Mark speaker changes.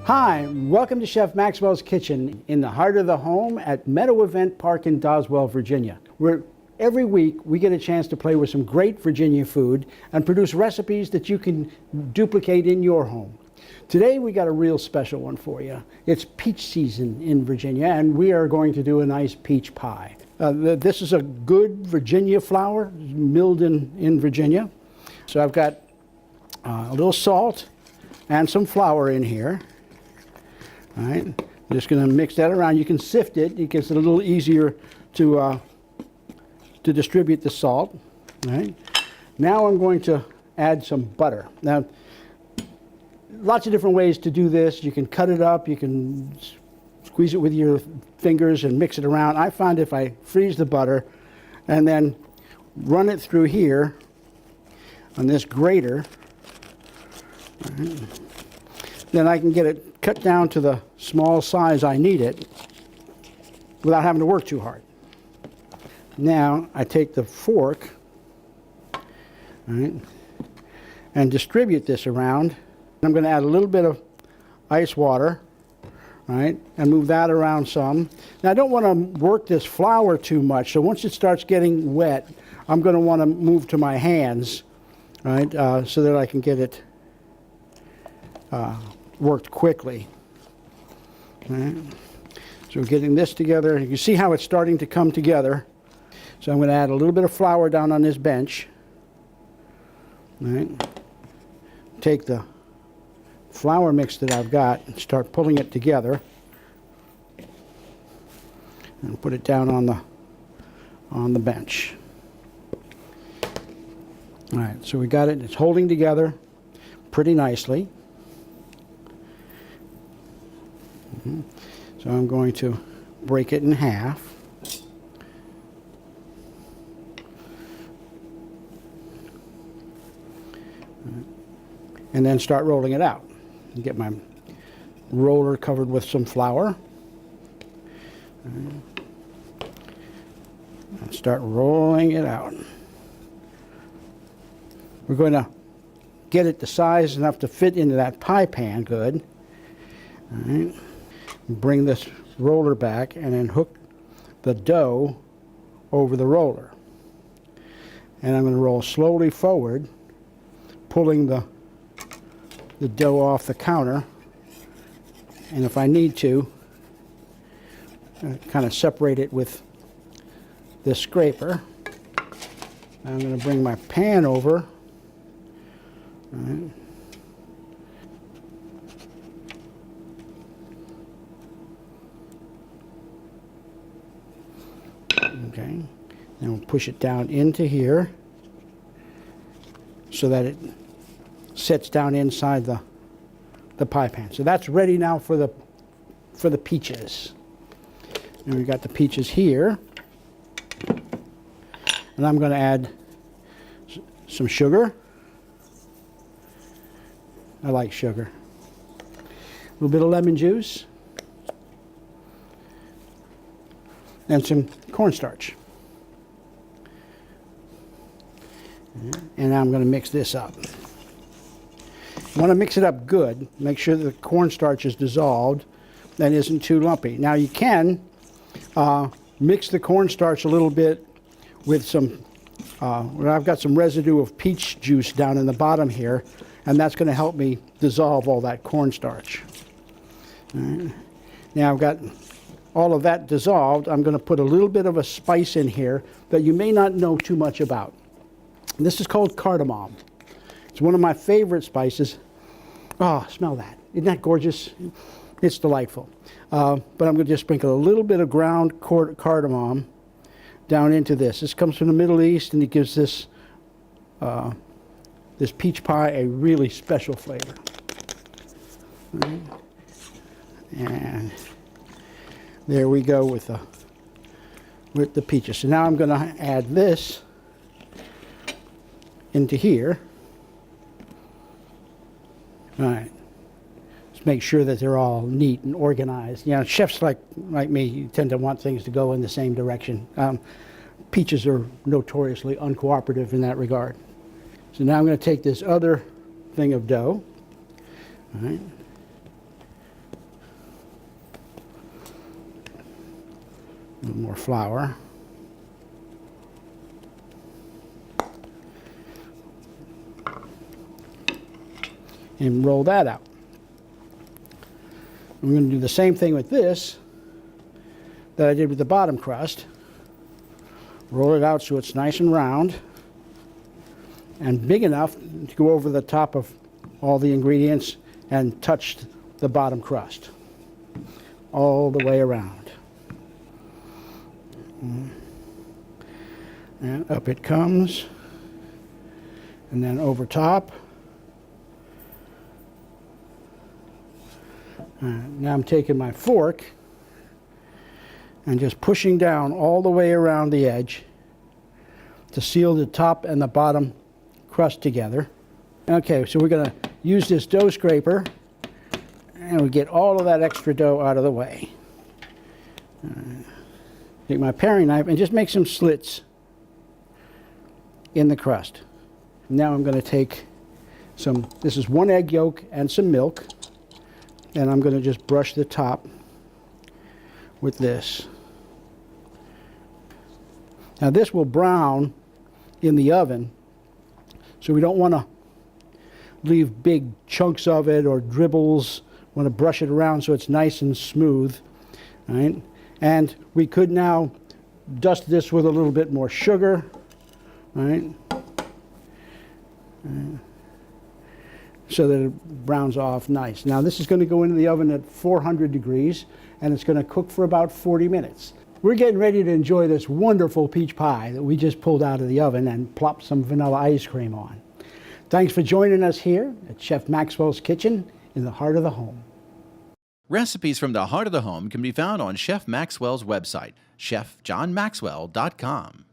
Speaker 1: Hi, welcome to Chef Maxwell's Kitchen in the heart of the home at Meadow Event Park in Doswell, Virginia, where every week we get a chance to play with some great Virginia food and produce recipes that you can duplicate in your home. Today we got a real special one for you. It's peach season in Virginia, and we are going to do a nice peach pie. This is a good Virginia flour, milled in Virginia. So I've got a little salt and some flour in here. All right, I'm just going to mix that around. You can sift it. It gets it a little easier to distribute the salt. All right. Now I'm going to add some butter. Now, lots of different ways to do this. You can cut it up. You can squeeze it with your fingers and mix it around. I find if I freeze the butter and then run it through here on this grater, right, then I can get it cut down to the small size I need it without having to work too hard. Now I take the fork, right, and distribute this around. I'm going to add a little bit of ice water, right, and move that around some. Now I don't want to work this flour too much, so once it starts getting wet, I'm going to want to move to my hands, right, so that I can get it worked quickly. Right. So we're getting this together. You see how it's starting to come together. So I'm going to add a little bit of flour down on this bench. Right. Take the flour mix that I've got and start pulling it together. And put it down on the bench. All right, so we got it. It's holding together pretty nicely. So I'm going to break it in half. And then start rolling it out. Get my roller covered with some flour. And start rolling it out. We're going to get it the size enough to fit into that pie pan good. All right. Bring this roller back and then hook the dough over the roller. And I'm going to roll slowly forward, pulling the dough off the counter. And if I need to, kind of separate it with this scraper. I'm going to bring my pan over. All right. Okay, then we'll push it down into here so that it sets down inside the pie pan. So that's ready now for the peaches. And we've got the peaches here. And I'm going to add some sugar. I like sugar. A little bit of lemon juice. And some cornstarch. And now I'm going to mix this up. You want to mix it up good. Make sure that the cornstarch is dissolved and isn't too lumpy. Now you can mix the cornstarch a little bit with some, I've got some residue of peach juice down in the bottom here, and that's going to help me dissolve all that cornstarch. All right. Now I've got all of that dissolved. I'm going to put a little bit of a spice in here that you may not know too much about. This is called cardamom. It's one of my favorite spices. Oh, smell that. Isn't that gorgeous? It's delightful. But I'm going to just sprinkle a little bit of ground cardamom down into this. This comes from the Middle East, and it gives this this peach pie a really special flavor. Right. And there we go with the peaches. So now I'm going to add this into here. All right. Just make sure that they're all neat and organized. You know, chefs like me, you tend to want things to go in the same direction. Peaches are notoriously uncooperative in that regard. So now I'm going to take this other thing of dough, all right, little more flour. And roll that out. I'm going to do the same thing with this that I did with the bottom crust. Roll it out so it's nice and round and big enough to go over the top of all the ingredients and touch the bottom crust all the way around. And up it comes, and then over top. Now I'm taking my fork and just pushing down all the way around the edge to seal the top and the bottom crust together. Okay, so we're going to use this dough scraper and we get all of that extra dough out of the way. Take my paring knife and just make some slits in the crust. Now I'm going to take this is 1 egg yolk and some milk, and I'm going to just brush the top with this. Now this will brown in the oven, so we don't want to leave big chunks of it or dribbles. We want to brush it around so it's nice and smooth. All right? And we could now dust this with a little bit more sugar. All right? So that it browns off nice. Now this is going to go into the oven at 400 degrees, and it's going to cook for about 40 minutes. We're getting ready to enjoy this wonderful peach pie that we just pulled out of the oven and plopped some vanilla ice cream on. Thanks for joining us here at Chef Maxwell's Kitchen in the heart of the home.
Speaker 2: Recipes from the heart of the home can be found on Chef Maxwell's website, chefjohnmaxwell.com.